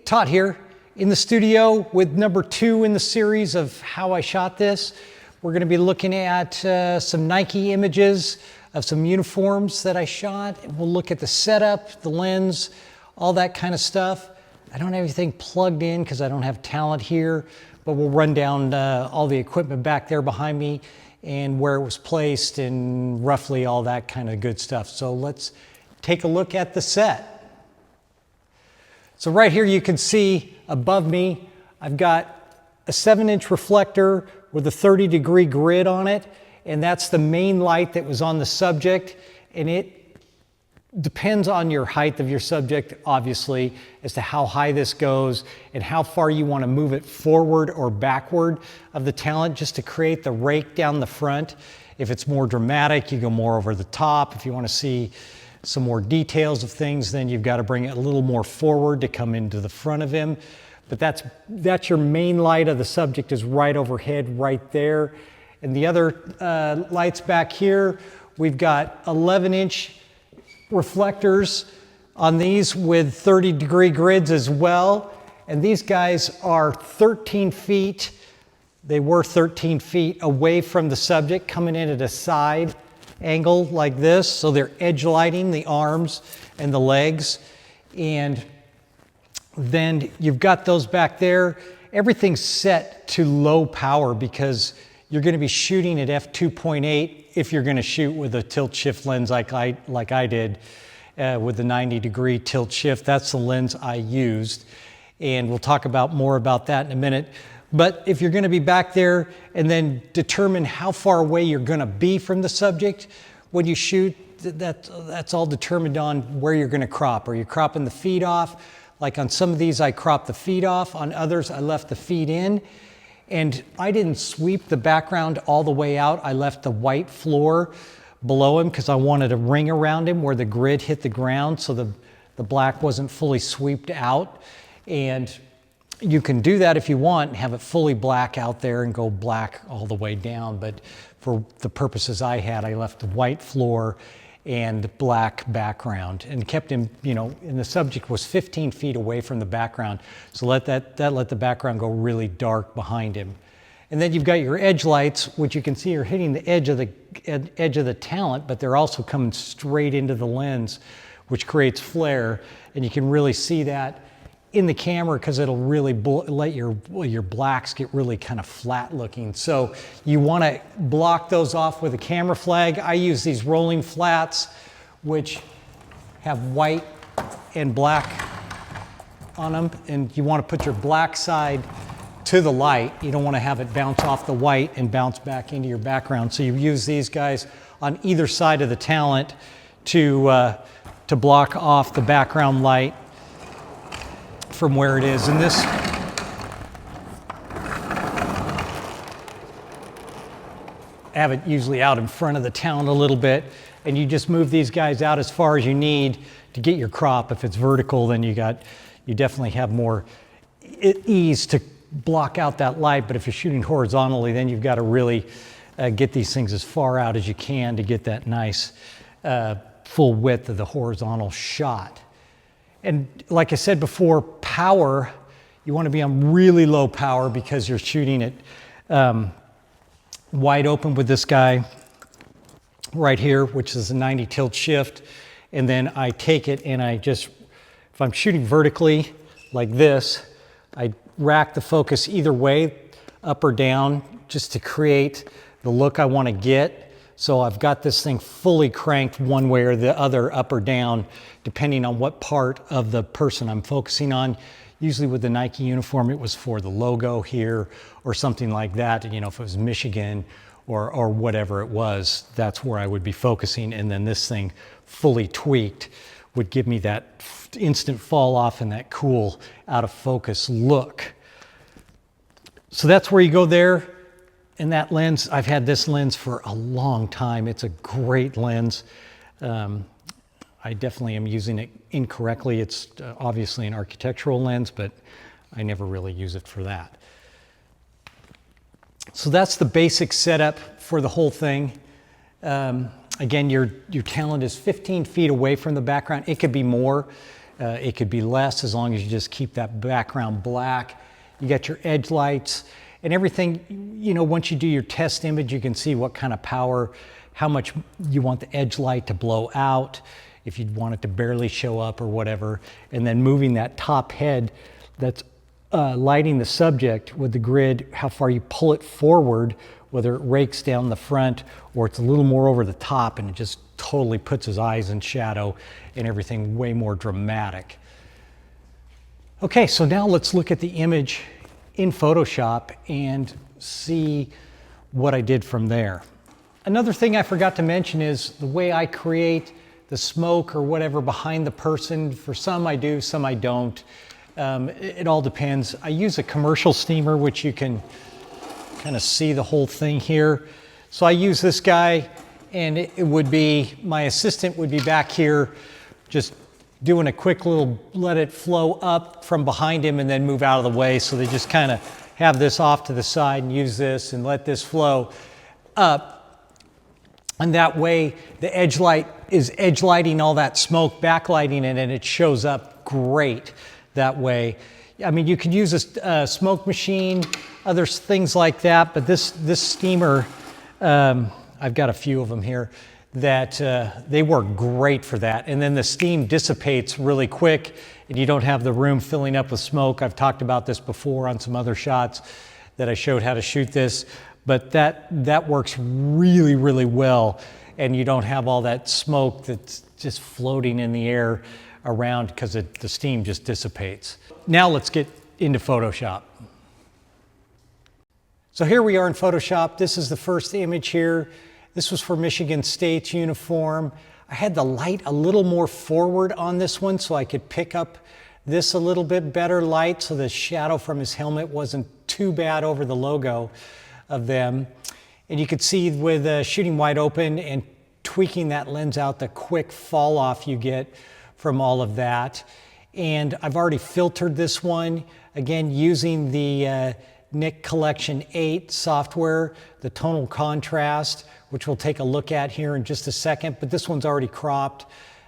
Todd here in the studio with number 2 in the series of how I shot this. We're going to be looking at some Nike images of some uniforms that I shot. We'll look at the setup, the lens, all that kind of stuff. I don't have anything plugged in because I don't have talent here, but we'll run down all the equipment back there behind me and where it was placed and roughly all that kind of good stuff. So let's take a look at the set. So right here you can see above me, I've got a 7-inch reflector with a 30-degree grid on it, and that's the main light that was on the subject, and it depends on your height of your subject, obviously, as to how high this goes and how far you want to move it forward or backward of the talent just to create the rake down the front. If it's more dramatic, you go more over the top. If you want to see some more details of things, then you've got to bring it a little more forward to come into the front of him. But that's your main light of the subject is right overhead, right there. And the other lights back here, we've got 11-inch reflectors on these with 30-degree grids as well. And these guys are 13 feet. They were 13 feet away from the subject, coming in at a side angle like this. So they're edge lighting the arms and the legs. And then you've got those back there. Everything's set to low power because you're going to be shooting at f2.8 if you're going to shoot with a tilt shift lens like I did with the 90-degree tilt shift. That's the lens I used, and we'll talk more about that in a minute. But if you're going to be back there and then determine how far away you're going to be from the subject when you shoot, that's all determined on where you're going to crop. Are you cropping the feet off? Like on some of these, I cropped the feet off. On others, I left the feet in. And I didn't sweep the background all the way out. I left the white floor below him because I wanted a ring around him where the grid hit the ground so the black wasn't fully swept out. And you can do that if you want, have it fully black out there and go black all the way down. But for the purposes I had, I left the white floor and black background and kept him, and the subject was 15 feet away from the background. So let the background go really dark behind him. And then you've got your edge lights, which you can see are hitting the edge of the talent, but they're also coming straight into the lens, which creates flare. And you can really see that in the camera because it'll really let your blacks get really kind of flat looking. So you want to block those off with a camera flag. I use these rolling flats, which have white and black on them. And you want to put your black side to the light. You don't want to have it bounce off the white and bounce back into your background. So you use these guys on either side of the talent to block off the background light from where it is. And this have it usually out in front of the talent a little bit, and you just move these guys out as far as you need to get your crop. If it's vertical, then you definitely have more ease to block out that light. But if you're shooting horizontally, then you've got to really get these things as far out as you can to get that nice full width of the horizontal shot. And like I said before, power, you want to be on really low power because you're shooting it wide open with this guy right here, which is a 90 tilt shift. And then I take it and if I'm shooting vertically like this, I rack the focus either way, up or down, just to create the look I want to get. So I've got this thing fully cranked one way or the other, up or down, depending on what part of the person I'm focusing on. Usually with the Nike uniform, it was for the logo here or something like that. If it was Michigan or whatever it was, that's where I would be focusing. And then this thing fully tweaked would give me that instant fall off and that cool out of focus look. So that's where you go there. And that lens, I've had this lens for a long time. It's a great lens. I definitely am using it incorrectly. It's obviously an architectural lens, but I never really use it for that. So that's the basic setup for the whole thing. Again, your talent is 15 feet away from the background. It could be more. It could be less as long as you just keep that background black. You got your edge lights and everything. You know, once you do your test image, you can see what kind of power, how much you want the edge light to blow out, if you want it to barely show up or whatever. And then moving that top head that's lighting the subject with the grid, how far you pull it forward, whether it rakes down the front or it's a little more over the top, and it just totally puts his eyes in shadow and everything way more dramatic. Okay, so now let's look at the image in Photoshop and see what I did from there. Another thing I forgot to mention is the way I create the smoke or whatever behind the person. For some I do, some I don't. It all depends. I use a commercial steamer, which you can kind of see the whole thing here. So I use this guy, and it would be, my assistant would be back here just doing a quick little, let it flow up from behind him and then move out of the way. So they just kind of have this off to the side and use this and let this flow up. And that way the edge light is edge lighting all that smoke, backlighting it, and it shows up great that way. I mean, you could use a smoke machine, other things like that, but this steamer, I've got a few of them here, that they work great for that. And then the steam dissipates really quick and you don't have the room filling up with smoke. I've talked about this before on some other shots that I showed how to shoot this, but that works really, really well. And you don't have all that smoke that's just floating in the air around because the steam just dissipates. Now let's get into Photoshop. So here we are in Photoshop. This is the first image here. This was for Michigan State's uniform. I had the light a little more forward on this one so I could pick up this a little bit better light so the shadow from his helmet wasn't too bad over the logo of them. And you could see with shooting wide open and tweaking that lens out, the quick fall off you get from all of that. And I've already filtered this one, again, using the Nik Collection 8 software, the tonal contrast, which we'll take a look at here in just a second, but this one's already cropped.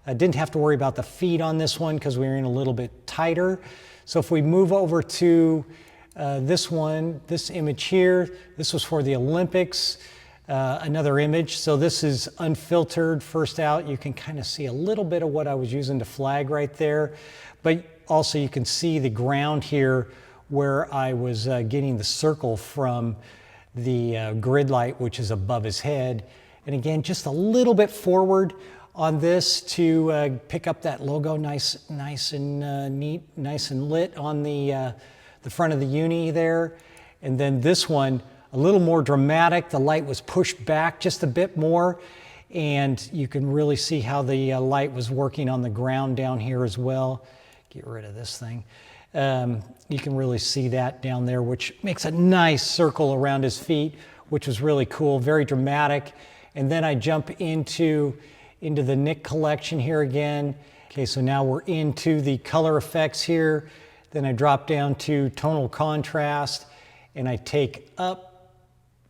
I didn't have to worry about the feed on this one because we were in a little bit tighter. So if we move over to this one, this image here, this was for the Olympics, another image. So this is unfiltered, first out. You can kind of see a little bit of what I was using to flag right there, but also you can see the ground here where I was getting the circle from the grid light, which is above his head. And again, just a little bit forward on this to pick up that logo nice and neat, nice and lit on the front of the uni there. And then this one, a little more dramatic. The light was pushed back just a bit more, and you can really see how the light was working on the ground down here as well. Get rid of this thing. You can really see that down there, which makes a nice circle around his feet, which was really cool, very dramatic. And then I jump into the Nik Collection here again. Okay, so now we're into the color effects here. Then I drop down to tonal contrast, and I take up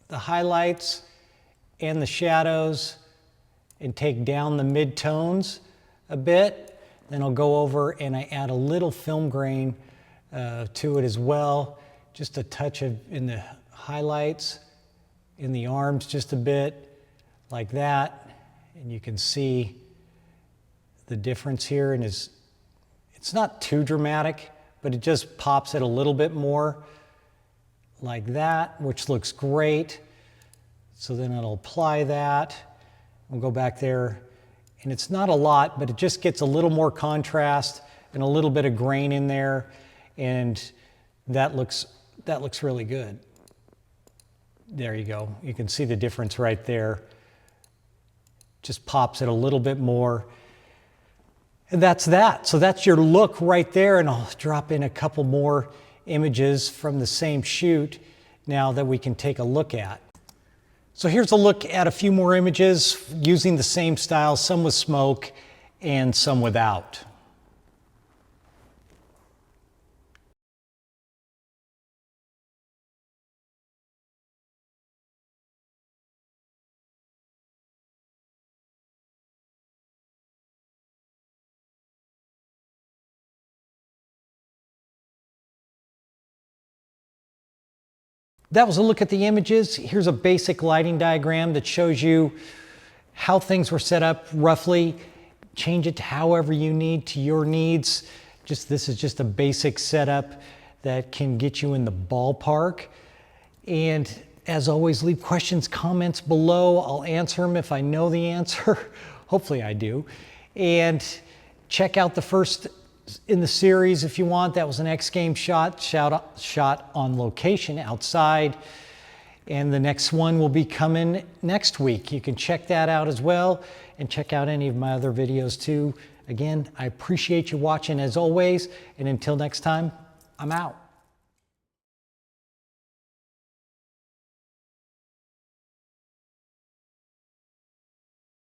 the highlights and the shadows and take down the mid-tones a bit. Then I'll go over and I add a little film grain to it as well. Just a touch of in the highlights, in the arms just a bit, like that. And you can see the difference here. And it's not too dramatic, but it just pops it a little bit more, like that, which looks great. So then I'll apply that. We'll go back there. And it's not a lot, but it just gets a little more contrast and a little bit of grain in there. And that looks really good. There you go. You can see the difference right there. Just pops it a little bit more. And that's that. So that's your look right there. And I'll drop in a couple more images from the same shoot now that we can take a look at. So here's a look at a few more images using the same style, some with smoke and some without. That was a look at the images. Here's a basic lighting diagram that shows you how things were set up roughly. Change it to however you need, to your needs. This is just a basic setup that can get you in the ballpark. And as always, leave questions, comments below. I'll answer them if I know the answer. Hopefully I do. And check out the first in the series if you want. That was an X Games shot on location outside. And the next one will be coming next week. You can check that out as well, and check out any of my other videos too. Again, I appreciate you watching as always, and until next time, I'm out.